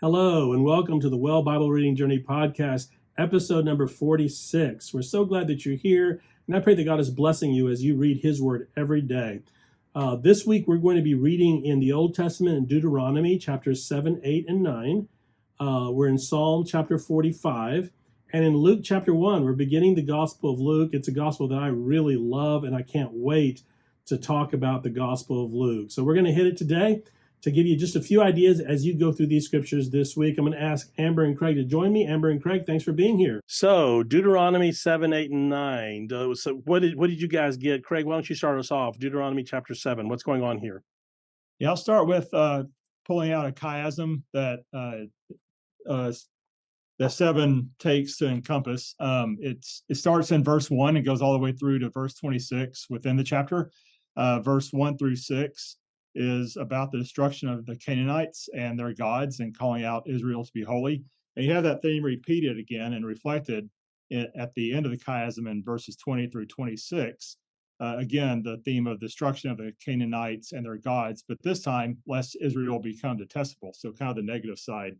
Hello, and welcome to the Well Bible Reading Journey podcast, episode number 46. We're so glad that you're here, and I pray that God is blessing you as you read His Word every day. This week, we're going to be reading in the Old Testament in Deuteronomy chapters 7, 8, and 9. We're in Psalm chapter 45. And in Luke chapter 1, we're beginning the Gospel of Luke. It's a gospel that I really love, and I can't wait to talk about the Gospel of Luke. So we're going to hit it today. To give you just a few ideas as you go through these scriptures this week, I'm going to ask Amber and Craig to join me. Amber and Craig, thanks for being here. So Deuteronomy 7, 8, and 9. So what did you guys get? Craig, why don't you start us off? Deuteronomy chapter 7. What's going on here? Yeah, I'll start with pulling out a chiasm that the 7 takes to encompass. It starts in verse 1 and goes all the way through to verse 26 within the chapter. Verse 1 through 6 is about the destruction of the Canaanites and their gods and calling out Israel to be holy. And you have that theme repeated again and reflected at the end of the chiasm in verses 20 through 26. Again, the theme of destruction of the Canaanites and their gods, but this time, lest Israel become detestable. So kind of the negative side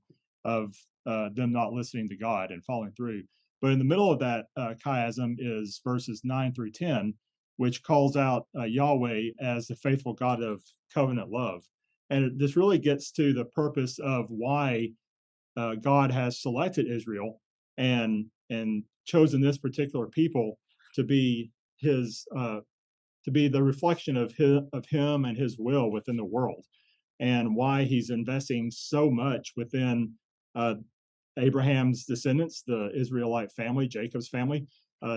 of them not listening to God and following through. But in the middle of that chiasm is verses 9 through 10, which calls out Yahweh as the faithful God of covenant love. And this really gets to the purpose of why God has selected Israel and chosen this particular people to be his to be the reflection of him and his will within the world, and why he's investing so much within Abraham's descendants, the Israelite family, Jacob's family,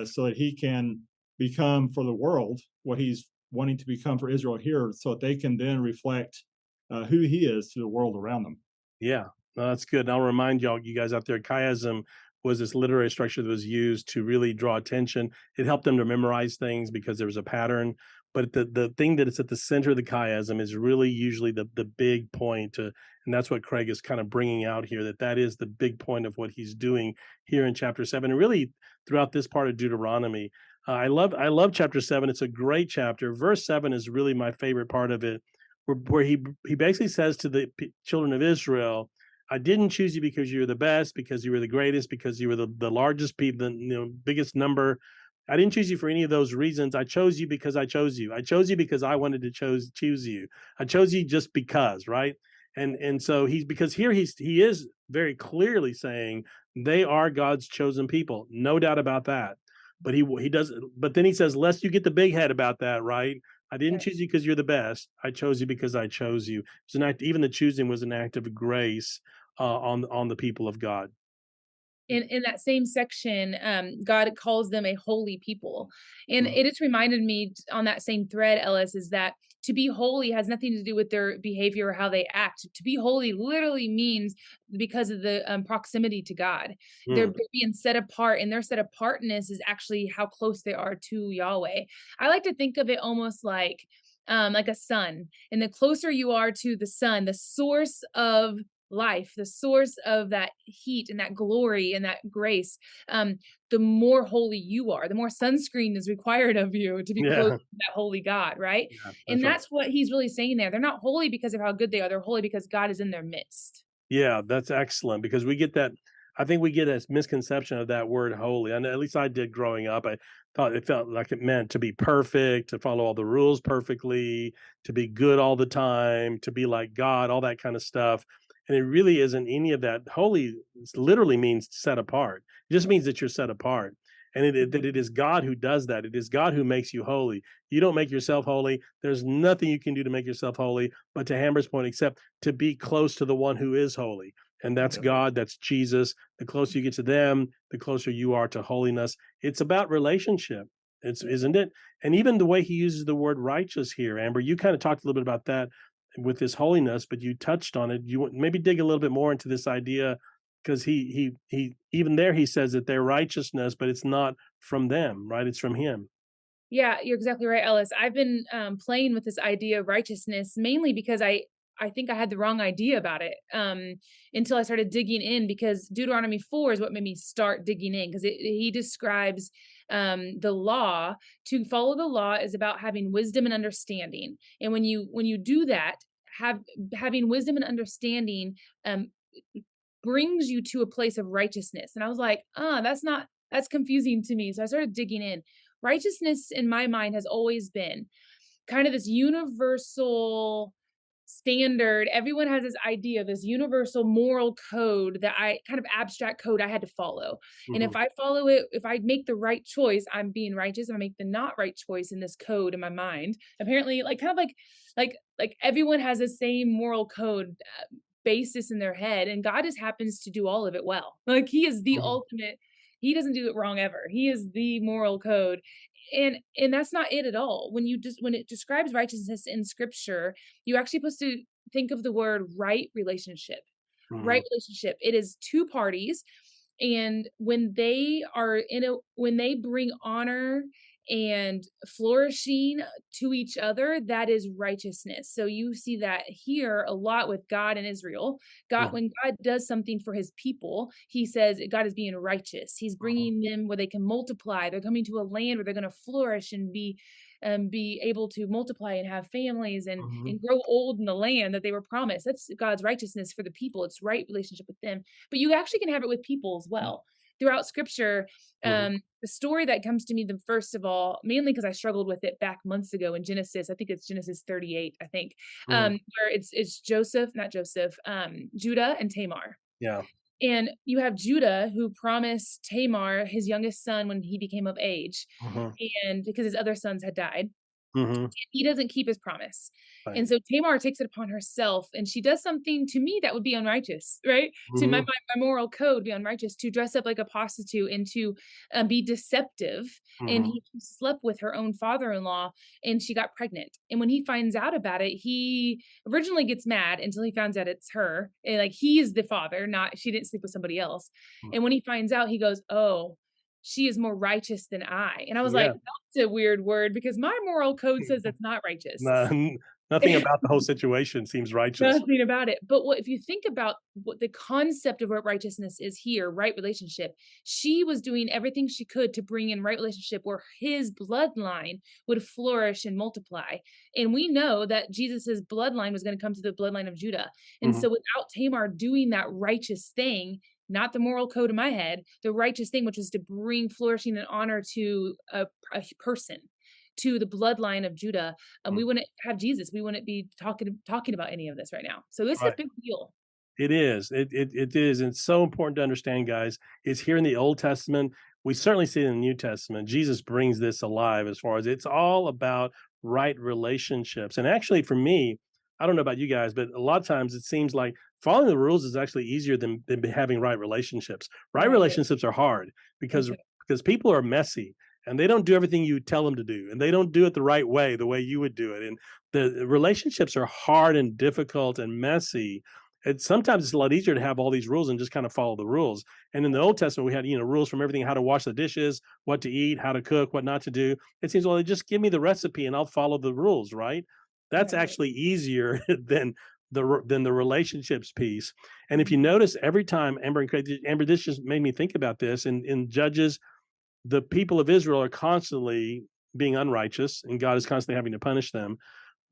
so that he can become for the world what he's wanting to become for Israel here, so that they can then reflect who he is to the world around them. Yeah, no, that's good. And I'll remind you guys out there, chiasm was this literary structure that was used to really draw attention. It helped them to memorize things because there was a pattern. But the thing that is at the center of the chiasm is really usually the big point, and that's what Craig is kind of bringing out here, that is the big point of what he's doing here in chapter 7, and really throughout this part of Deuteronomy. I love chapter 7. It's a great chapter. Verse 7 is really my favorite part of it, where he basically says to the children of Israel, I didn't choose you because you were the best, because you were the greatest, because you were the largest people, the biggest number. I didn't choose you for any of those reasons. I chose you because I chose you. I chose you because I wanted to choose you. I chose you just because, right? And so because here he is very clearly saying they are God's chosen people, no doubt about that. But he does. But then he says, lest you get the big head about that, right? I didn't choose you because you're the best. I chose you because I chose you. It's an act. Even the choosing was an act of grace on the people of God. In that same section, God calls them a holy people. And it has reminded me on that same thread, Ellis, is that to be holy has nothing to do with their behavior or how they act. To be holy literally means because of the proximity to God. They're being set apart, and their set apartness is actually how close they are to Yahweh. I like to think of it almost like a sun. And the closer you are to the sun, the source of life, the source of that heat and that glory and that grace, the more holy you are, the more sunscreen is required of you to be close to that holy God, right? Yeah, And right. that's what he's really saying there. They're not holy because of how good they are. They're holy because God is in their midst. Yeah, that's excellent, because we get that. I think we get a misconception of that word holy, and at least I did growing up. I thought it felt like it meant to be perfect, to follow all the rules perfectly, to be good all the time, to be like God, all that kind of stuff. And it really isn't any of that. Holy literally means set apart. It just means that you're set apart. And that it is God who does that. It is God who makes you holy. You don't make yourself holy. There's nothing you can do to make yourself holy, but to Hamber's point, except to be close to the one who is holy. And that's God, that's Jesus. The closer you get to them, the closer you are to holiness. It's about relationship. Isn't it? And even the way he uses the word righteous here, Amber, you kind of talked a little bit about that with this holiness, but you touched on it. You maybe dig a little bit more into this idea, because he even there he says that their righteousness, but it's not from them, right? It's from him. Yeah, you're exactly right, Ellis. I've been playing with this idea of righteousness mainly because I think I had the wrong idea about it until I started digging in, because Deuteronomy 4 is what made me start digging in, because he describes the law. To follow the law is about having wisdom and understanding, and when you do that, having wisdom and understanding, brings you to a place of righteousness. And I was like, that's confusing to me. So I started digging in. Righteousness in my mind has always been kind of this universal standard. Everyone has this idea, this universal moral code, that I kind of abstract code I had to follow. And if Mhm. I follow it, if I make the right choice, I'm being righteous. If I make the not right choice in this code in my mind, apparently, like kind of like everyone has the same moral code basis in their head, and God just happens to do all of it well. Like he is the Mhm. ultimate. He doesn't do it wrong ever. He is the moral code. And that's not it at all. When it describes righteousness in scripture, you actually supposed to think of the word right relationship. Right Mhm. relationship. It is two parties, and when they bring honor and flourishing to each other, that is righteousness. So you see that here a lot with God and Israel. God, Mhm. when God does something for his people, he says God is being righteous. He's Mhm. bringing them where they can multiply. They're coming to a land where they're going to flourish and be able to multiply and have families Mhm. and grow old in the land that they were promised. That's God's righteousness for the people. It's right relationship with them. But you actually can have it with people as well. Throughout scripture, Mhm. the story that comes to me the first of all, mainly because I struggled with it back months ago in Genesis. I think it's Genesis 38, I think, Mhm. where it's Joseph, not Joseph, Judah and Tamar. Yeah. And you have Judah who promised Tamar his youngest son when he became of age, Mhm. and because his other sons had died, Mhm. he doesn't keep his promise. Right. And so Tamar takes it upon herself and she does something to me that would be unrighteous, right? To Mhm. my moral code would be unrighteous, to dress up like a prostitute and to be deceptive. And Mhm. he slept with her own father-in-law and she got pregnant. And when he finds out about it, he originally gets mad until he finds out it's her. And like he is the father, not she didn't sleep with somebody else. Mm. And when he finds out, he goes, "Oh, she is more righteous than I." And I was Yeah. like, that's a weird word because my moral code says that's not righteous. None nothing about the whole situation seems righteous. Nothing about it. But what if you think about what the concept of what righteousness is here, right relationship, she was doing everything she could to bring in right relationship where his bloodline would flourish and multiply. And we know that Jesus's bloodline was going to come to the bloodline of Judah. And Mhm. so without Tamar doing that righteous thing, not the moral code in my head, the righteous thing, which was to bring flourishing and honor to a person, to the bloodline of Judah, we Mm. wouldn't have Jesus. We wouldn't be talking about any of this right now. So this is a Right. big deal. It is. It is. And it's so important to understand, guys. It's here in the Old Testament. We certainly see it in the New Testament. Jesus brings this alive as far as it's all about right relationships. And actually, for me, I don't know about you guys, but a lot of times it seems like following the rules is actually easier than having right relationships. Right Yeah, it is. relationships are hard Me because too. because people are messy and they don't do everything you tell them to do, and they don't do it the right way, the way you would do it. And the relationships are hard and difficult and messy. Sometimes it's a lot easier to have all these rules and just kind of follow the rules. And in the Old Testament, we had rules from everything: how to wash the dishes, what to eat, how to cook, what not to do. It seems, well, just give me the recipe and I'll follow the rules, right? That's Right. actually easier than the relationships piece. And if you Mhm. notice, every time Amber, this just made me think about this. In Judges, the people of Israel are constantly being unrighteous, and God is constantly having to punish them.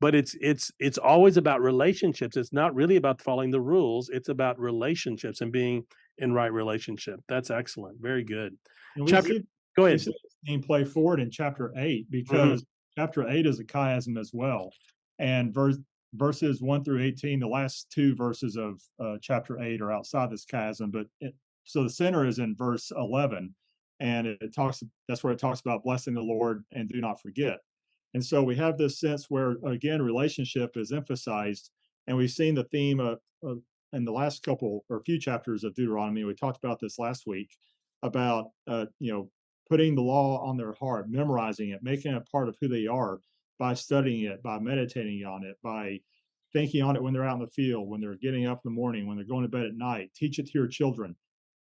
But it's always about relationships. It's not really about following the rules. It's about relationships and being in right relationship. That's excellent. Very good. And Chapter Go we ahead. see this theme play forward in chapter 8 Mhm. because chapter 8 is a chiasm as well. And verses 1 through 18, the last two verses of chapter 8 are outside this chiasm, so the center is in verse 11, and that's where it talks about blessing the Lord and do not forget. And so we have this sense where, again, relationship is emphasized, and we've seen the theme of in the last couple or few chapters of Deuteronomy. We talked about this last week about putting the law on their heart, memorizing it, making it part of who they are by studying it, by meditating on it, by thinking on it when they're out in the field, when they're getting up in the morning, when they're going to bed at night. Teach it to your children.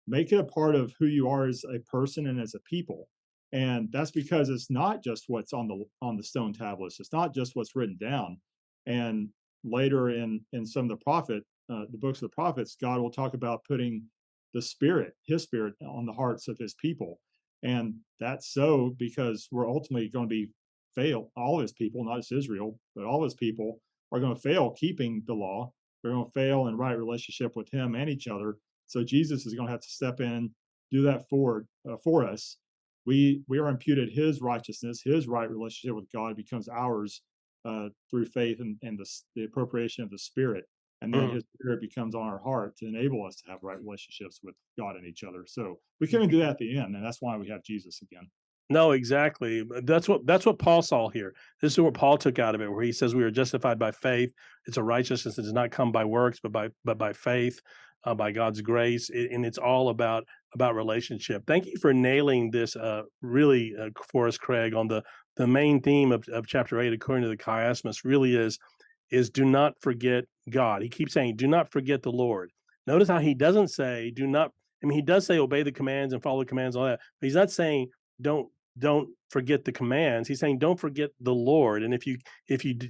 Make it a part of who you are as a person and as a people. And that's because it's not just what's on the stone tablets. It's not just what's written down. And later in some of the books of the prophets, God will talk about putting his spirit, on the hearts of his people. And that's so because we're ultimately going to be fail. All of his people, not just Israel, but all of his people are going to fail keeping the law. They're going to fail in right relationship with him and each other. So Jesus is going to have to step in, do that for us. We are imputed His righteousness, His right relationship with God becomes ours through faith and the appropriation of the Spirit, and then Mhm. His Spirit becomes on our heart to enable us to have right relationships with God and each other. So we can do that at the end, and that's why we have Jesus again. No, exactly. But that's what Paul saw here. This is what Paul took out of it, where he says we are justified by faith. It's a righteousness that does not come by works, but by faith, by God's grace, and it's all about relationship. Thank you for nailing this really for us, Craig, on the main theme of chapter 8, according to the chiasmus, really is do not forget God. He keeps saying, do not forget the Lord. Notice how he doesn't say, do not, I mean, he does say obey the commands and follow the commands, all that, but he's not saying don't don't forget the commands. He's saying don't forget the Lord. And if you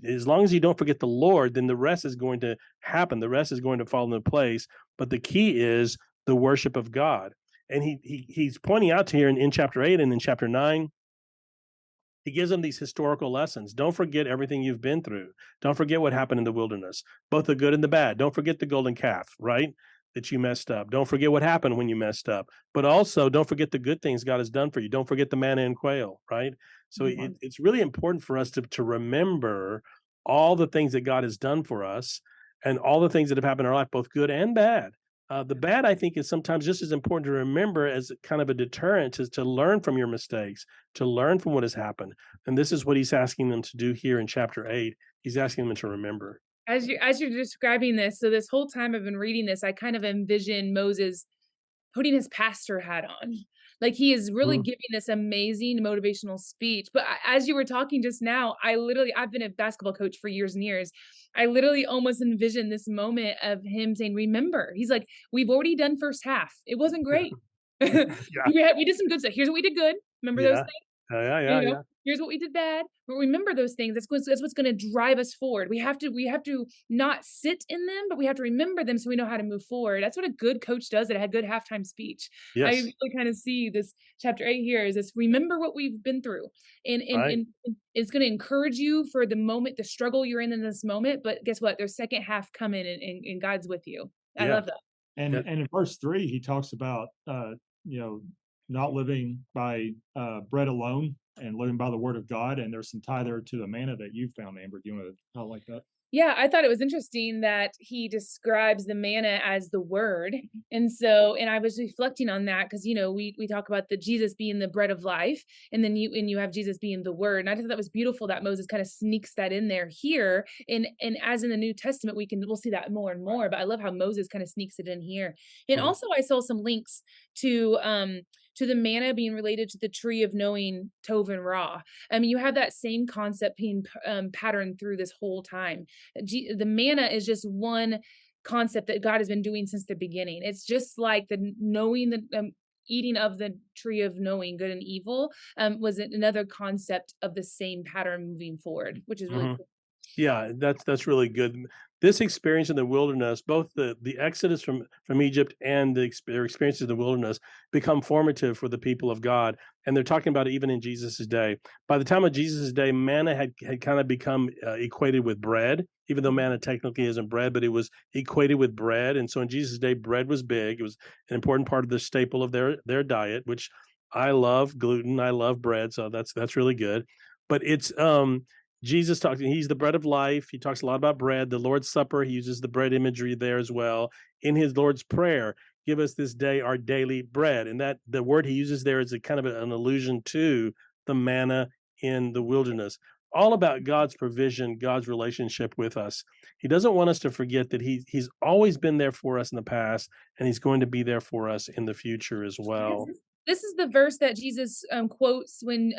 as long as you don't forget the Lord, then the rest is going to happen. The rest is going to fall into place. But the key is the worship of God. And he's pointing out to here in chapter 8 and in chapter 9, he gives them these historical lessons. Don't forget everything you've been through. Don't forget what happened in the wilderness, both the good and the bad. Don't forget the golden calf, right? That you messed up. Don't forget what happened when you messed up. But also, don't forget the good things God has done for you. Don't forget the manna and quail, right? So it's really important for us to remember all the things that God has done for us and all the things that have happened in our life, both good and bad. The bad, I think, is sometimes just as important to remember as kind of a deterrent to learn from your mistakes, to learn from what has happened. And this is what he's asking them to do here in chapter 8. He's asking them to remember. As you're describing this, so this whole time I've been reading this, I kind of envision Moses putting his pastor hat on. Like he is really Mhm. giving this amazing motivational speech. But as you were talking just now, I've been a basketball coach for years and years. I literally almost envisioned this moment of him saying, remember, he's like, we've already done first half. It wasn't great. Yeah. We did some good stuff. Here's what we did good. Remember those Yeah. things? Yeah. Yeah. You know, Yeah. here's what we did bad, but remember those things. That's what's going to drive us forward. We have to not sit in them, but we have to remember them so we know how to move forward. That's what a good coach does. That had good halftime speech. I Yes. really kind of see this chapter 8 here is this remember what we've been through, and and Right. and and it's going to encourage you for the moment, the struggle you're in this moment. But guess what? There's second half coming, and God's with you. I Yeah. love that. Yeah. And in verse 3, he talks about you know, not living by bread alone and living by the word of God. And there's some tie there to the manna that you found, Amber. Do you want to highlight that? Yeah, I thought it was interesting that he describes the manna as the word. And I was reflecting on that because we talk about the Jesus being the bread of life, and then you have Jesus being the word. And I thought that was beautiful that Moses kind of sneaks that in there here. And as in the New Testament, we'll see that more and more. But I love how Moses kind of sneaks it in here. And Mhm. also I saw some links to to the manna being related to the tree of knowing Tov and Ra. I mean, you have that same concept being patterned through this whole time. The manna is just one concept that God has been doing since the beginning. It's just like the knowing the eating of the tree of knowing good and evil was another concept of the same pattern moving forward, which is really Mhm. cool. Yeah, that's really good. This experience in the wilderness, both the exodus from Egypt and their experiences in the wilderness, become formative for the people of God, and they're talking about it even in Jesus's day. By the time of Jesus's day, manna had kind of become equated with bread, even though manna technically isn't bread, but it was equated with bread. And so in Jesus' day, bread was big. It was an important part of the staple of their diet, which I love gluten. I love bread, so that's really good. But it's Jesus talks, he's the bread of life. He talks a lot about bread. The Lord's Supper, he uses the bread imagery there as well. In his Lord's Prayer, give us this day our daily bread. And that the word he uses there is a kind of an allusion to the manna in the wilderness. All about God's provision, God's relationship with us. He doesn't want us to forget that he's always been there for us in the past, and he's going to be there for us in the future as well. This is the verse that Jesus quotes when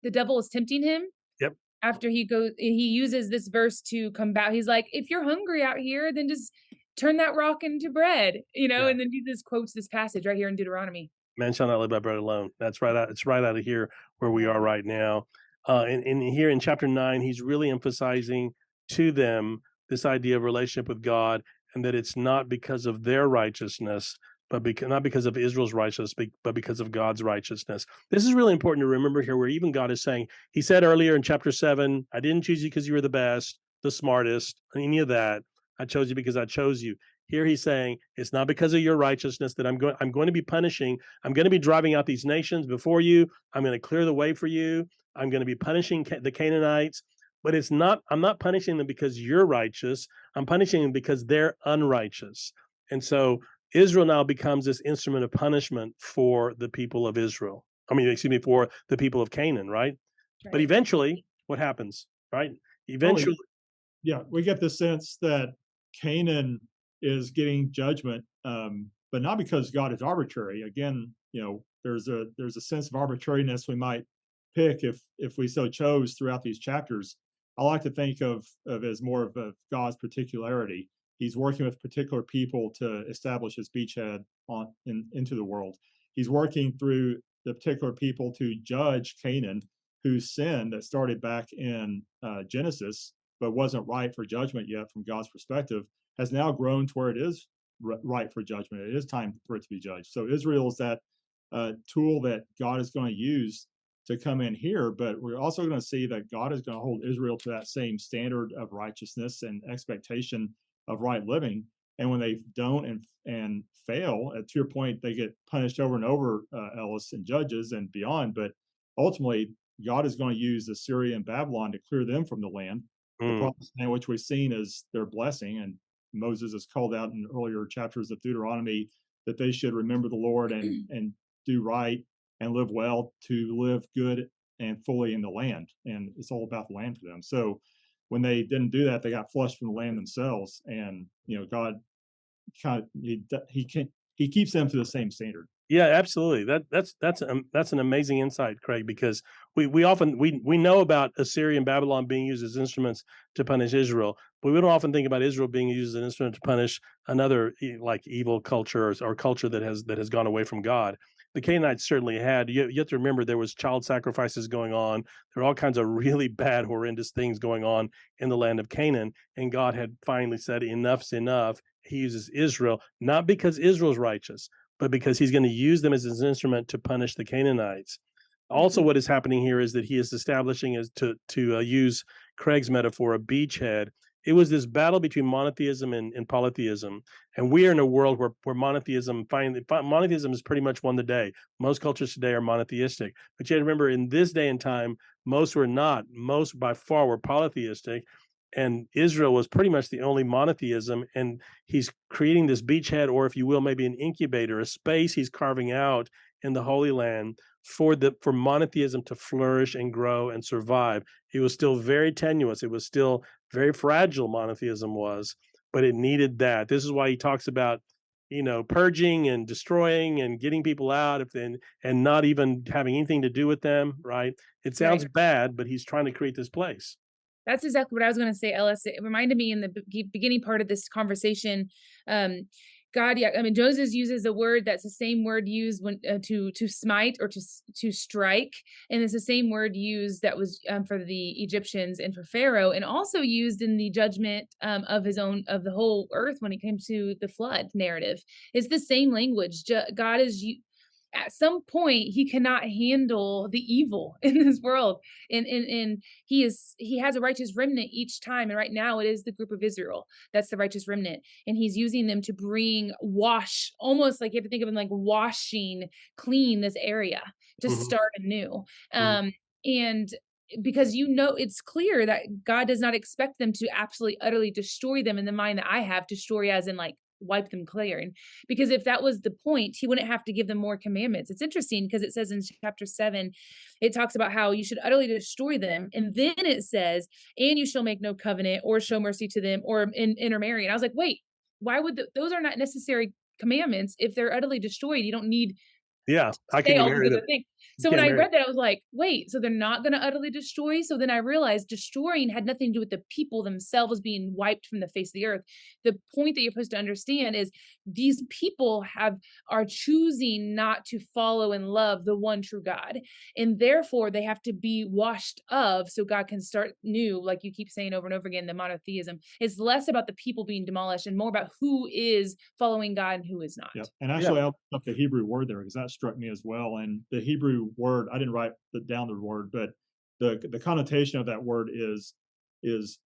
the devil is tempting him. Yep. After he uses this verse to combat. He's like, if you're hungry out here, then just turn that rock into bread, Yeah. and then Jesus quotes this passage right here in Deuteronomy. Man shall not live by bread alone. That's right out. It's right out of here where we are right now. And here in chapter 9, he's really emphasizing to them this idea of relationship with God, and that it's not because of their righteousness, not because of Israel's righteousness, but because of God's righteousness. This is really important to remember here, where even God is saying, He said earlier in chapter 7, "I didn't choose you because you were the best, the smartest, any of that. I chose you because I chose you." Here he's saying, it's not because of your righteousness that I'm going to be punishing. I'm going to be driving out these nations before you. I'm going to clear the way for you. I'm going to be punishing the Canaanites. But I'm not punishing them because you're righteous. I'm punishing them because they're unrighteous. And so Israel now becomes this instrument of punishment for the people of Israel. I mean, excuse me, for the people of Canaan, right? But Right. eventually, what happens, right? Well, Eventually, yeah, we get the sense that Canaan is getting judgment, but not because God is arbitrary. Again, there's a sense of arbitrariness we might pick if we so chose throughout these chapters. I like to think of as more of a God's particularity. He's working with particular people to establish his beachhead into the world. He's working through the particular people to judge Canaan, whose sin that started back in Genesis but wasn't right for judgment yet from God's perspective, has now grown to where it is right for judgment. It is time for it to be judged. So Israel is that tool that God is going to use to come in here, but we're also going to see that God is going to hold Israel to that same standard of righteousness and expectation of right living. And when they don't and fail, to your point, they get punished over and over, Ellis, and Judges and beyond. But ultimately, God is going to use Assyria and Babylon to clear them from the land. The promised land, which we've seen as their blessing, and Moses has called out in earlier chapters of Deuteronomy that they should remember the Lord and do right and live well to live good and fully in the land. And it's all about the land for them. So when they didn't do that, they got flushed from the land themselves. And God kind of he keeps them to the same standard. yeah, absolutely. That's an amazing insight, Craig, because we often we know about Assyria and Babylon being used as instruments to punish Israel, but we don't often think about Israel being used as an instrument to punish another like evil culture or culture that has gone away from God. The Canaanites certainly had. You have to remember there was child sacrifices going on. There were all kinds of really bad, horrendous things going on in the land of Canaan, and God had finally said, "Enough's enough." He uses Israel not because Israel's righteous, but because he's going to use them as his instrument to punish the Canaanites. Also, what is happening here is that he is establishing, as to use Craig's metaphor, a beachhead. It was this battle between monotheism and polytheism, and we are in a world where monotheism has pretty much won the day. Most cultures today are monotheistic, but you have to remember, in this day and time, most were not. Most by far were polytheistic, and Israel was pretty much the only monotheism. And he's creating this beachhead, or if you will, maybe an incubator, a space he's carving out in the Holy Land for monotheism to flourish and grow and survive. It was still very tenuous. It was still very fragile. Monotheism was, but it needed that. This is why he talks about purging and destroying and getting people out and not even having anything to do with them. Right? It sounds bad, but he's trying to create this place. That's exactly what I was going to say, Ellis. It reminded me in the beginning part of this conversation. God, yeah, I mean, Moses uses a word that's the same word used when to smite or to strike, and it's the same word used that was for the Egyptians and for Pharaoh, and also used in the judgment of the whole earth when it came to the flood narrative. It's the same language. God is at some point he cannot handle the evil in this world, and he has a righteous remnant each time, and right now it is the group of Israel that's the righteous remnant, and he's using them to wash, almost like you have to think of them like washing clean this area to start anew. And because it's clear that God does not expect them to absolutely utterly destroy them in the mind that I have, destroy as in like wipe them clear. And because if that was the point, he wouldn't have to give them more commandments. It's interesting because it says in chapter 7, it talks about how you should utterly destroy them. And then it says, and you shall make no covenant or show mercy to them or intermarry. And I was like, wait, why would those are not necessary commandments if they're utterly destroyed? You don't need I say can all these marry them. other things. So when I read that, I was like, wait, so they're not going to utterly destroy? So then I realized destroying had nothing to do with the people themselves being wiped from the face of the earth. The point that you're supposed to understand is these people are choosing not to follow and love the one true God. And therefore they have to be washed of so God can start new, like you keep saying over and over again, the monotheism. It's less about the people being demolished and more about who is following God and who is not. Yep. And actually, I looked up the Hebrew word there because that struck me as well. And the Hebrew word, I didn't write down the word, but the connotation of that word is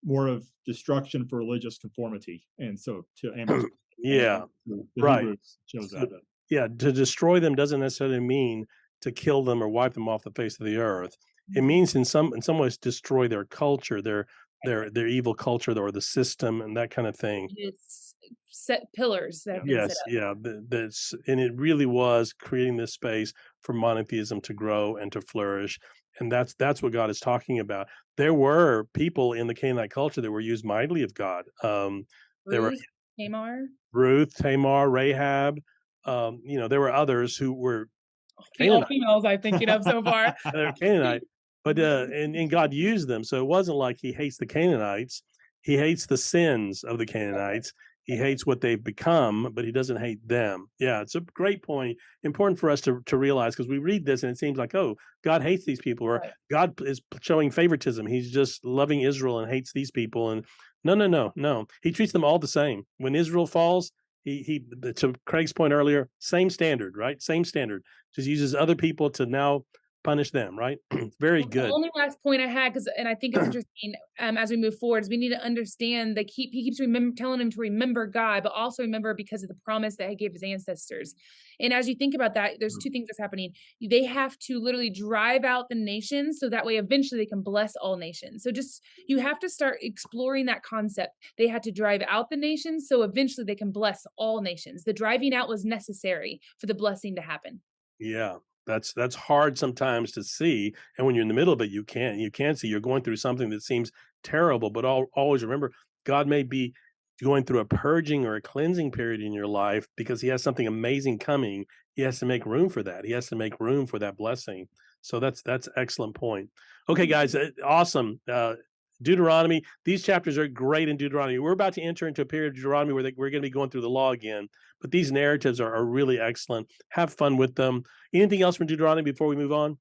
more of destruction for religious conformity. And so to Amos, Yeah, The right. Hebrews shows So, that. yeah, to destroy them doesn't necessarily mean to kill them or wipe them off the face of the earth. It means in some ways destroy their culture, their evil culture or the system and that kind of thing. It's set pillars that have been set Yes, up. yeah, that's and it really was creating this space for monotheism to grow and to flourish, and that's what God is talking about. There were people in the Canaanite culture that were used mightily of God. There were Ruth, Tamar, Ruth, Tamar, Rahab. There were others who were the all Canaanite. females I'm thinking of so far. They're Canaanite, but and God used them. So it wasn't like He hates the Canaanites. He hates the sins of the Canaanites. He hates what they've become, but He doesn't hate them. Yeah, it's a great point. Important for us to realize because we read this and it seems like, oh, God hates these people, or Right. God is showing favoritism. He's just loving Israel and hates these people. And no, no, no, no. He treats them all the same. When Israel falls, he to Craig's point earlier, same standard, right? Same standard. Just uses other people to now punish them, right? Very Well, the good. only last point I had, because and I think it's interesting as we move forward, is we need to understand that he keeps telling him to remember God, but also remember because of the promise that he gave his ancestors. And as you think about that, there's two things that's happening. They have to literally drive out the nations so that way eventually they can bless all nations. So just you have to start exploring that concept. They had to drive out the nations so eventually they can bless all nations. The driving out was necessary for the blessing to happen. Yeah. That's hard sometimes to see. And when you're in the middle of it, you can't see. You're going through something that seems terrible, but always remember God may be going through a purging or a cleansing period in your life because He has something amazing coming. He has to make room for that. He has to make room for that blessing. So that's excellent point. Okay, guys, awesome. Deuteronomy. These chapters are great in Deuteronomy. We're about to enter into a period of Deuteronomy where we're going to be going through the law again, but these narratives are really excellent. Have fun with them. Anything else from Deuteronomy before we move on?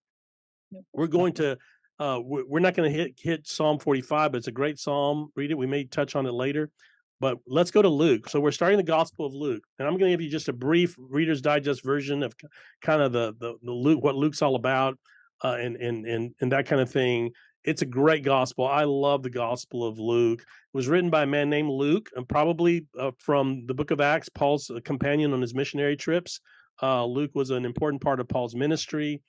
Nope. We're going to we're not going to hit Psalm 45, but it's a great psalm. Read it. We may touch on it later, but let's go to Luke. So we're starting the Gospel of Luke, and I'm going to give you just a brief Reader's Digest version of kind of the Luke, what Luke's all about, and that kind of thing. It's a great gospel. I love the Gospel of Luke. It was written by a man named Luke, and probably from the book of Acts, Paul's companion on his missionary trips. Luke was an important part of Paul's ministry.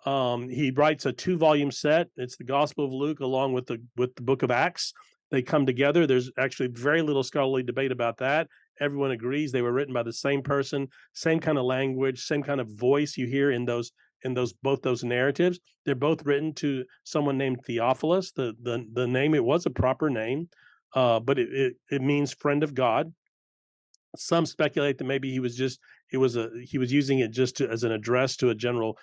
He writes a 2-volume set. It's the Gospel of Luke along with the book of Acts. They come together. There's actually very little scholarly debate about that. Everyone agrees they were written by the same person, same kind of language, same kind of voice you hear in both those narratives. They're both written to someone named Theophilus. The name, it was a proper name, but it means friend of God. Some speculate that maybe he was using it just as an address to a general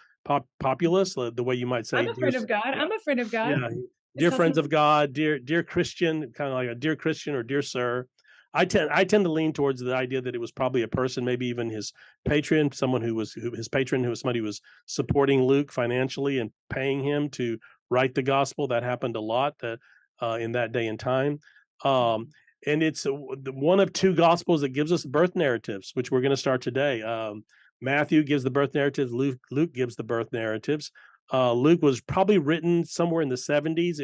populace, the way you might say, I'm a friend of God. yeah, I'm a friend of God. yeah, Just dear talking friends of God, dear Christian, kind of like a dear Christian or dear sir. I tend to lean towards the idea that it was probably a person, maybe even his patron, someone his patron who was somebody who was supporting Luke financially and paying him to write the gospel. That happened a lot in that day and time. And it's one of 2 gospels that gives us birth narratives, which we're going to start today. Matthew gives the birth narratives. Luke gives the birth narratives. Luke was probably written somewhere in the 70s.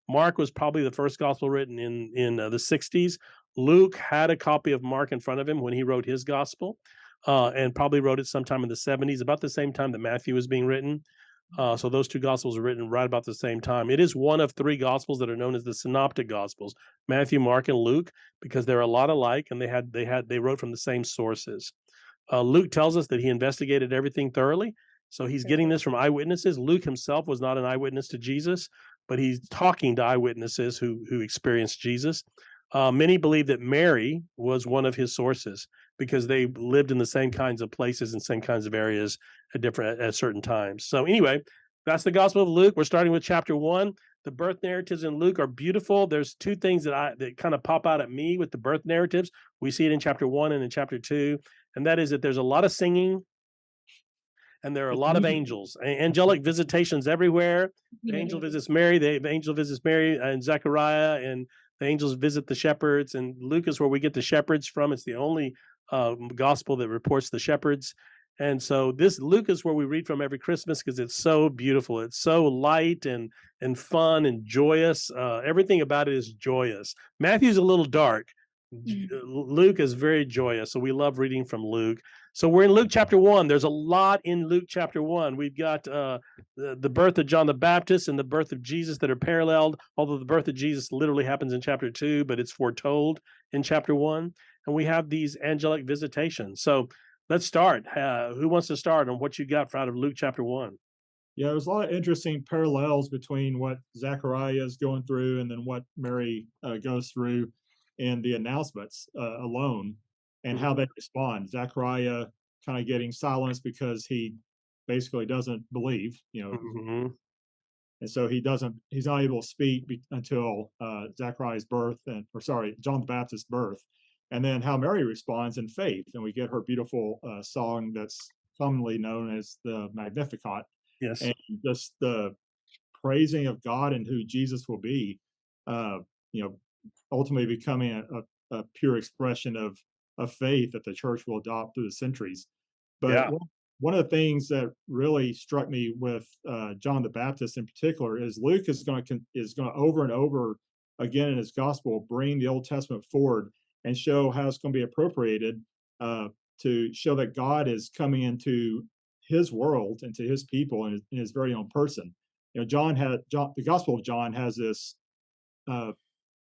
Mark was probably the first gospel written in the 60s. Luke had a copy of Mark in front of him when he wrote his gospel, and probably wrote it sometime in the 70s, about the same time that Matthew was being written. So those 2 gospels are written right about the same time. It is one of 3 gospels that are known as the synoptic gospels: Matthew, Mark, and Luke, because they're a lot alike, and they wrote from the same sources. Luke tells us that he investigated everything thoroughly, so he's getting this from eyewitnesses. Luke himself was not an eyewitness to Jesus, but he's talking to eyewitnesses who experienced Jesus. Many believe that Mary was one of his sources because they lived in the same kinds of places and same kinds of areas at certain times. So anyway, that's the Gospel of Luke. We're starting with chapter 1. The birth narratives in Luke are beautiful. There's 2 things that kind of pop out at me with the birth narratives. We see it in chapter 1 and in chapter 2, and that is that there's a lot of singing and there are a lot of angels, angelic visitations everywhere. The angel visits Mary, the angel visits Mary and Zechariah, and the angels visit the shepherds. And Luke is where we get the shepherds from. It's the only gospel that reports the shepherds. And so this Luke is where we read from every Christmas because it's so beautiful. It's so light and fun and joyous. Everything about it is joyous. Matthew's a little dark, Mm. Luke is very joyous, so we love reading from Luke. So we're in Luke chapter 1. There's a lot in Luke chapter 1. We've got the birth of John the Baptist and the birth of Jesus that are paralleled, although the birth of Jesus literally happens in chapter 2, but it's foretold in chapter 1. And we have these angelic visitations. So let's start. Who wants to start on what you got out of Luke chapter 1? Yeah, there's a lot of interesting parallels between what Zechariah is going through and then what Mary goes through in the announcements alone and how Mhm. they respond. Zechariah kind of getting silenced because he basically doesn't believe, Mhm. and so he's not able to speak until Zechariah's birth, John the Baptist's birth, and then how Mary responds in faith, and we get her beautiful song that's commonly known as the Magnificat, Yes. and just the praising of God and who Jesus will be, uh, you know, ultimately becoming a pure expression of faith that the church will adopt through the centuries. But Yeah. one of the things that really struck me with John the Baptist in particular is Luke is going to over and over again in his gospel bring the Old Testament forward and show how it's going to be appropriated uh, to show that God is coming into his world and to his people in his very own person. The Gospel of John has this uh,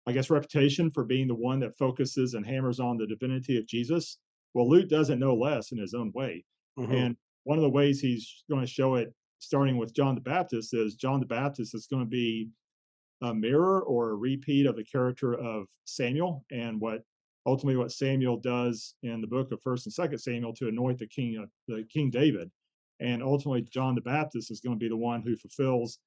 I guess, reputation for being the one that focuses and hammers on the divinity of Jesus. Well, Luke doesn't know less in his own way. Mhm. And one of the ways he's going to show it, starting with John the Baptist, is John the Baptist is going to be a mirror or a repeat of the character of Samuel and what Samuel does in the book of First and Second Samuel to anoint the King David, and ultimately John the Baptist is going to be the one who fulfills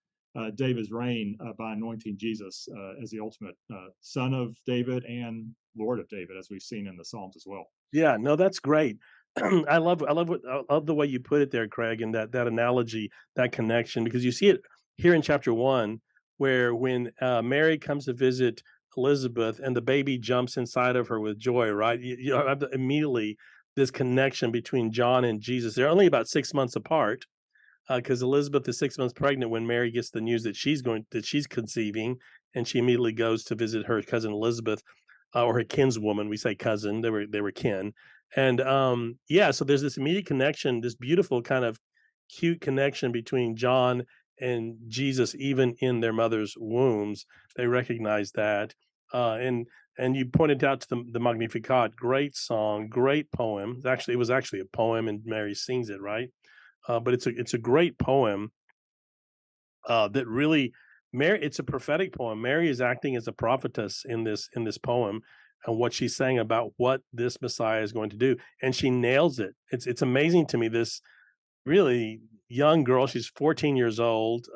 David's reign by anointing Jesus as the ultimate son of David and Lord of David, as we've seen in the Psalms as well. Yeah, no, that's great. I love the way you put it there, Craig, and that analogy, that connection, because you see it here in chapter 1, where when Mary comes to visit Elizabeth and the baby jumps inside of her with joy, right? You have immediately this connection between John and Jesus. They're only about 6 months apart, because Elizabeth is 6 months pregnant when Mary gets the news that she's conceiving, and she immediately goes to visit her cousin Elizabeth, or her kinswoman. We say cousin; they were kin, and yeah. So there's this immediate connection, this beautiful kind of cute connection between John and Jesus, even in their mother's wombs. They recognize that, and you pointed out to the Magnificat, great song, great poem. It was actually a poem, and Mary sings it, right? But it's a great poem that really Mary. It's a prophetic poem. Mary is acting as a prophetess in this poem, and what she's saying about what this Messiah is going to do, and she nails it. It's amazing to me. This really young girl. She's 14 years old,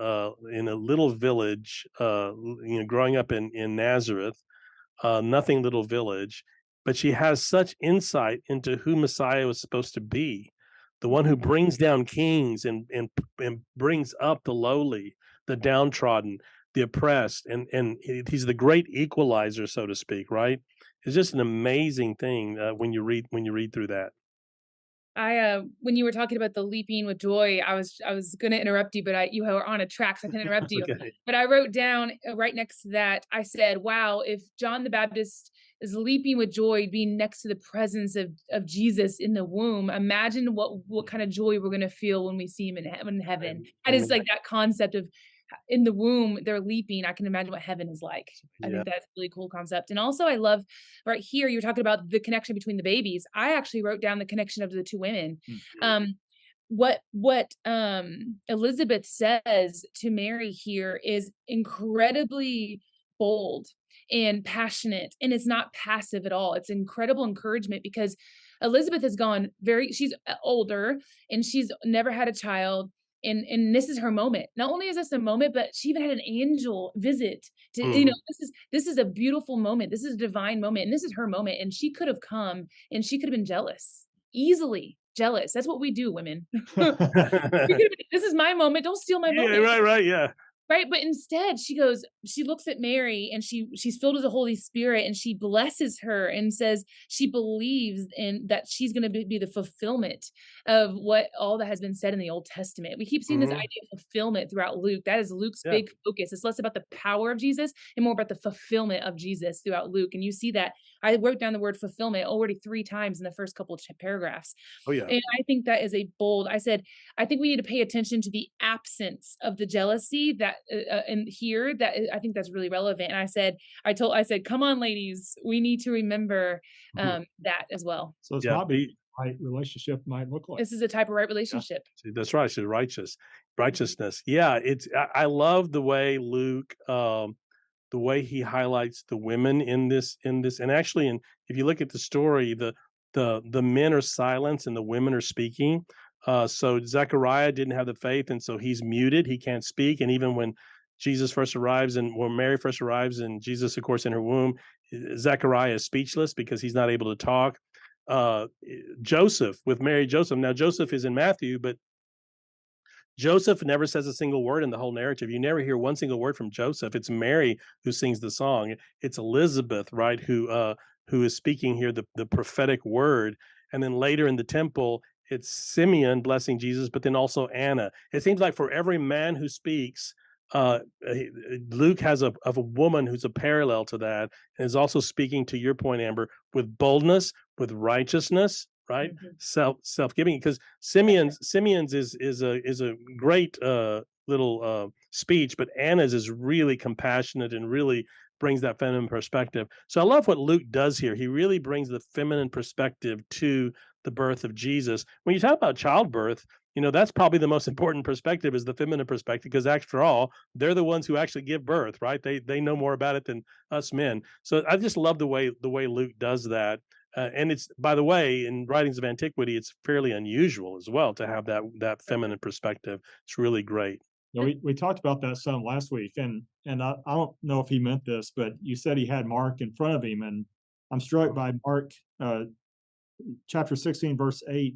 in a little village, growing up in Nazareth, nothing little village, but she has such insight into who Messiah was supposed to be, the one who brings down kings and brings up the lowly, the downtrodden, the oppressed, and he's the great equalizer, so to speak. Right? It's just an amazing thing when you read through that. When you were talking about the leaping with joy, I was gonna interrupt you, but you were on a track, so I couldn't interrupt you. Okay. But I wrote down right next to that, I said, "Wow, if John the Baptist is leaping with joy, being next to the presence of Jesus in the womb, imagine what kind of joy we're gonna feel when we see him in heaven." I just Amen. like that concept of in the womb, they're leaping. I can imagine what heaven is like. I Yeah. think that's a really cool concept. And also I love right here, you're talking about the connection between the babies. I actually wrote down the connection of the two women. Mm. Um, what Elizabeth says to Mary here is incredibly bold and passionate, and it's not passive at all. It's incredible encouragement because Elizabeth has gone she's older and she's never had a child, and this is her moment. Not only is this a moment, but she even had an angel visit to, Mhm. this is a beautiful moment. This is a divine moment, and this is her moment. And she could have come and she could have been jealous, easily jealous. That's what we do, women. This is my moment. Don't steal my Yeah. moment. Right. Right. Yeah. Right, but instead she looks at Mary and she's filled with the Holy Spirit and she blesses her and says she believes in that she's gonna be the fulfillment of what all that has been said in the Old Testament. We keep seeing this Hmm. idea of fulfillment throughout Luke. That is Luke's Yeah. big focus. It's less about the power of Jesus and more about the fulfillment of Jesus throughout Luke. And you see that I wrote down the word fulfillment already 3 times in the first couple of paragraphs. Oh yeah. And I think that is a bold. I said, I think we need to pay attention to the absence of the jealousy that and here I think that's really relevant. And I said, come on, ladies, we need to remember Mhm. that as well. So it's Yeah. not being right relationship might look like. This is a type of right Yeah. relationship. See, that's right. She's righteousness. Yeah, I love the way Luke, the way he highlights the women in this, and actually, and if you look at the story, the men are silent and the women are speaking. So Zechariah didn't have the faith, and so he's muted. He can't speak, and even when Jesus first arrives, and when Mary first arrives, and Jesus, of course, in her womb, Zechariah is speechless because he's not able to talk. Uh, Joseph with Mary, Joseph. Now Joseph is in Matthew, but Joseph never says a single word in the whole narrative. You never hear one single word from Joseph. It's Mary who sings the song. It's Elizabeth, right, who is speaking here the prophetic word. And then later in the temple, it's Simeon blessing Jesus, but then also Anna. It seems like for every man who speaks, Luke has a woman who's a parallel to that, and is also speaking to your point, Amber, with boldness, with righteousness, right? Mhm. Self-giving, because Simeon's is a great little speech, but Anna's is really compassionate and really brings that feminine perspective. So I love what Luke does here. He really brings the feminine perspective to the birth of Jesus. When you talk about childbirth, that's probably the most important perspective, is the feminine perspective, because after all, they're the ones who actually give birth, right? They know more about it than us men. So I just love the way Luke does that. And it's, by the way, in writings of antiquity, it's fairly unusual as well to have that feminine perspective. It's really great. You know, we talked about that some last week, and I don't know if he meant this, but you said he had Mark in front of him, and I'm struck by Mark chapter 16, verse 8,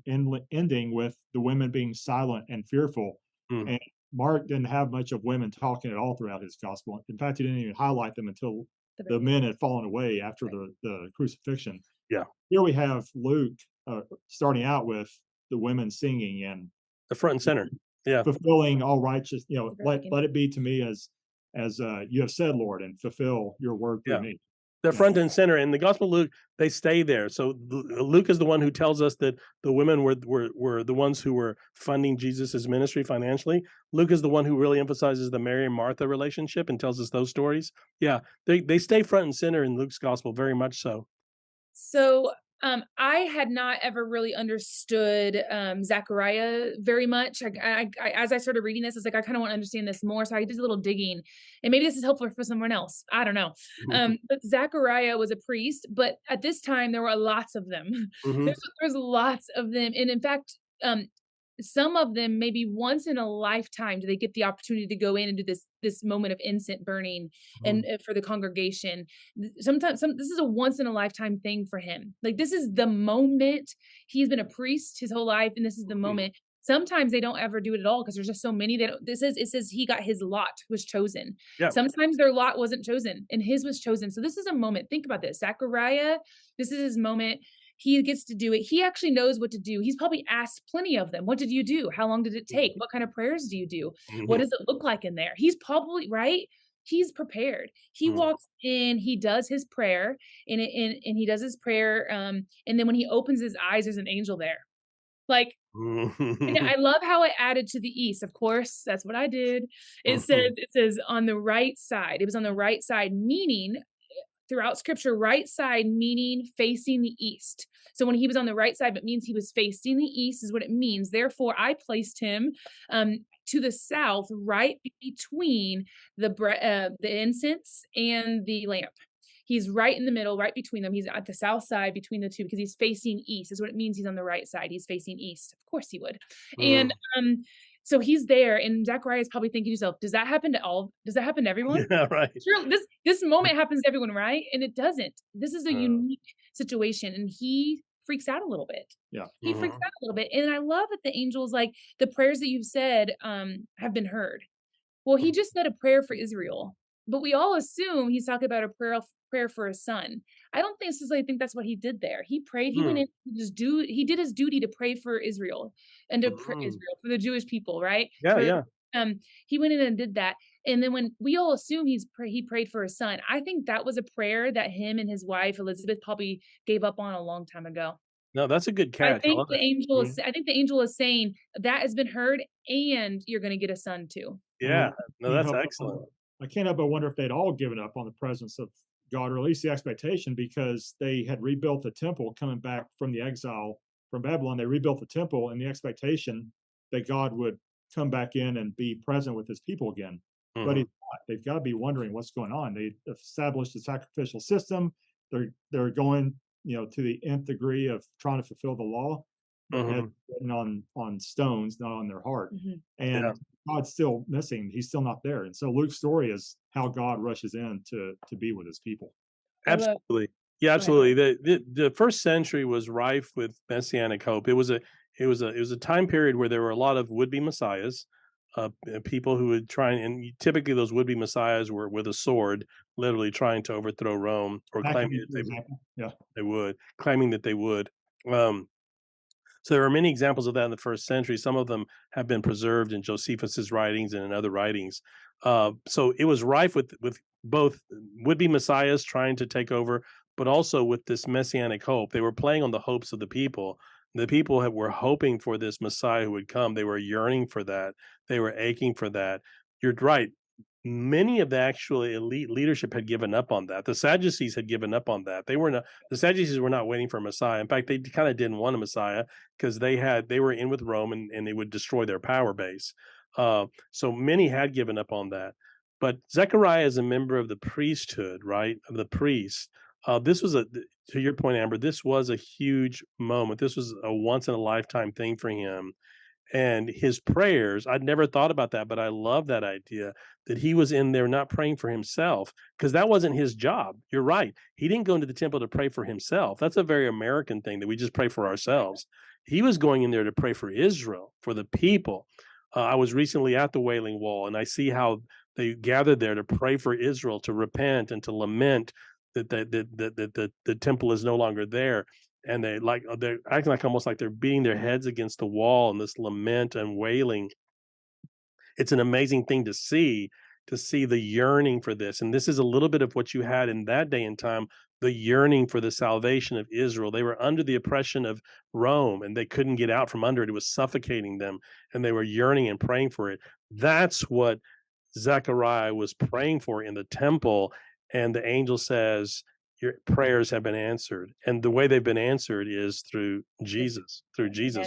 ending with the women being silent and fearful. Mm, And Mark didn't have much of women talking at all throughout his gospel. In fact, he didn't even highlight them until the men had fallen away after the crucifixion. yeah, Here we have Luke starting out with the women singing and the front and center. Yeah, fulfilling all righteous, Very let it be to me as you have said, Lord, and fulfill your word through yeah. me. They're Yeah. front and center. In the Gospel of Luke, they stay there. So Luke is the one who tells us that the women were the ones who were funding Jesus's ministry financially. Luke is the one who really emphasizes the Mary and Martha relationship and tells us those stories. Yeah, they stay front and center in Luke's gospel, very much so. So, I had not ever really understood Zechariah very much. As I started reading this, I was like, I kind of want to understand this more. So I did a little digging, and maybe this is helpful for someone else. I don't know. But Zechariah was a priest, but at this time there were lots of them. Hmm. There's lots of them, and in fact, some of them maybe once in a lifetime do they get the opportunity to go in and do this moment of incense burning and for the congregation. Sometimes this is a once in a lifetime thing for him. Like, this is the moment. He's been a priest his whole life, and this is the moment. Sometimes they don't ever do it at all because there's just so many that it says he got his lot was chosen. Yeah. Sometimes their lot wasn't chosen and his was chosen. So this is a moment. Think about this. Zechariah, this is his moment. He gets to do it. He actually knows what to do. He's probably asked plenty of them. What did you do? How long did it take? What kind of prayers do you do? What Hmm. does it look like in there? He's probably right. He's prepared. He walks in, he does his prayer, and he does his prayer. And then when he opens his eyes, there's an angel there. Like, and I love how it added to the east. Of course, that's what I did. It says on the right side. It was on the right side, meaning throughout scripture, right side meaning facing the east. So when he was on the right side, it means he was facing the east, is what it means. Therefore, I placed him to the south, right between the incense and the lamp. He's right in the middle, right between them. He's at the south side between the two because he's facing east, is what it means. He's on the right side. He's facing east. Of course he would. And so he's there, and Zechariah is probably thinking to himself, does that happen to all? Does that happen to everyone? Yeah, right. Sure, this moment happens to everyone, right? And it doesn't. This is a unique situation, and he freaks out a little bit. Yeah. He freaks out a little bit, and I love that the angel's like, the prayers that you've said have been heard. Well, he just said a prayer for Israel, but we all assume he's talking about a prayer for his son. I don't necessarily think that's what he did there. He prayed. He went in. He did his duty to pray for Israel and to pray Israel for the Jewish people, right? Yeah, For yeah. He went in and did that. And then when we all assume he prayed for a son, I think that was a prayer that him and his wife Elizabeth probably gave up on a long time ago. No, that's a good catch. I love that. I think the angel is saying that has been heard and you're gonna get a son too. Yeah. No, Can't that's help but excellent. wonder- I can't help but wonder if they'd all given up on the presence of God, or at least the expectation, because they had rebuilt the temple coming back from the exile from Babylon. They rebuilt the temple in the expectation that God would come back in and be present with his people again. But Mhm. he's not. They've got to be wondering what's going on. They established a sacrificial system. They're going, to the nth degree of trying to fulfill the law, but it's Mhm. written on stones, not on their heart. Mhm. Yeah. And God's still missing. He's still not there. And so Luke's story is how God rushes in to be with his people. I love Absolutely. Yeah, Go ahead. absolutely. The first century was rife with messianic hope. It was a time period where there were a lot of would-be messiahs, people who would try typically those would-be messiahs were with a sword, literally trying to overthrow Rome or claiming Maccabees, that for example. Yeah. they would, claiming that they would. Um, so there are many examples of that in the first century. Some of them have been preserved in Josephus's writings and in other writings. So it was rife with both would-be messiahs trying to take over, but also with this messianic hope. They were playing on the hopes of the people. The people were hoping for this Messiah who would come. They were yearning for that. They were aching for that. You're right. Many of the actual elite leadership had given up on that. The Sadducees had given up on that. The Sadducees were not waiting for a Messiah. In fact, they kind of didn't want a Messiah because they were in with Rome and they would destroy their power base. So many had given up on that. But Zechariah is a member of the priesthood, right? Of the priests. This was to your point, Amber, this was a huge moment. This was a once in a lifetime thing for him. And his prayers, I'd never thought about that, but I love that idea that he was in there not praying for himself because that wasn't his job. You're right. He didn't go into the temple to pray for himself. That's a very American thing that we just pray for ourselves. He was going in there to pray for Israel, for the people. I was recently at the Wailing Wall and I see how they gathered there to pray for Israel, to repent and to lament that the temple is no longer there, and they're acting like almost like they're beating their heads against the wall in this lament and wailing. It's an amazing thing to see the yearning for this. And this is a little bit of what you had in that day and time, the yearning for the salvation of Israel. They were under the oppression of Rome and they couldn't get out from under it. It was suffocating them and they were yearning and praying for it. That's what Zechariah was praying for in the temple. And the angel says, your prayers have been answered. And the way they've been answered is through Jesus,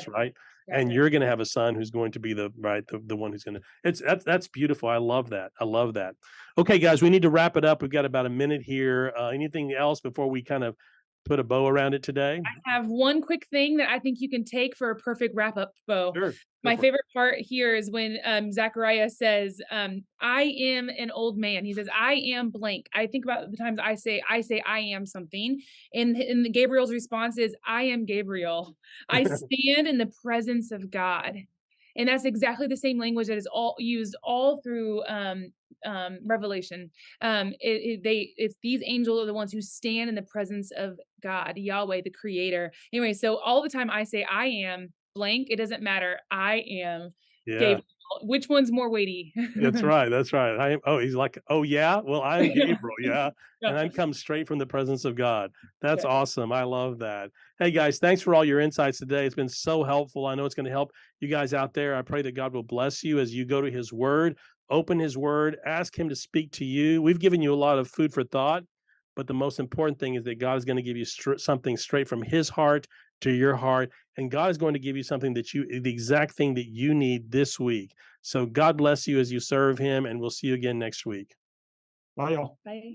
right? And you're going to have a son who's going to be the one who's going to, that's beautiful. I love that. I love that. Okay, guys, we need to wrap it up. We've got about a minute here. Anything else before we kind of put a bow around it today? I have one quick thing that I think you can take for a perfect wrap up bow. Sure. My favorite part here is when Zachariah says, I am an old man. He says, I am blank. I think about the times I say I am something. And Gabriel's response is, I am Gabriel. I stand in the presence of God. And that's exactly the same language that is all used all through Revelation. It's these angels are the ones who stand in the presence of God, Yahweh, the creator. Anyway, so all the time I say I am blank, it doesn't matter. I am Yeah. Gabriel. Which one's more weighty? That's right. That's right. He's like, oh yeah. Well, I'm Yeah. Gabriel, yeah, and I'm come straight from the presence of God. That's Yeah. awesome. I love that. Hey guys, thanks for all your insights today. It's been so helpful. I know it's going to help you guys out there. I pray that God will bless you as you go to His Word, open His Word, ask Him to speak to you. We've given you a lot of food for thought, but the most important thing is that God is going to give you something straight from His heart to your heart, and God is going to give you something the exact thing that you need this week. So God bless you as you serve Him, and we'll see you again next week. Bye, y'all. Bye.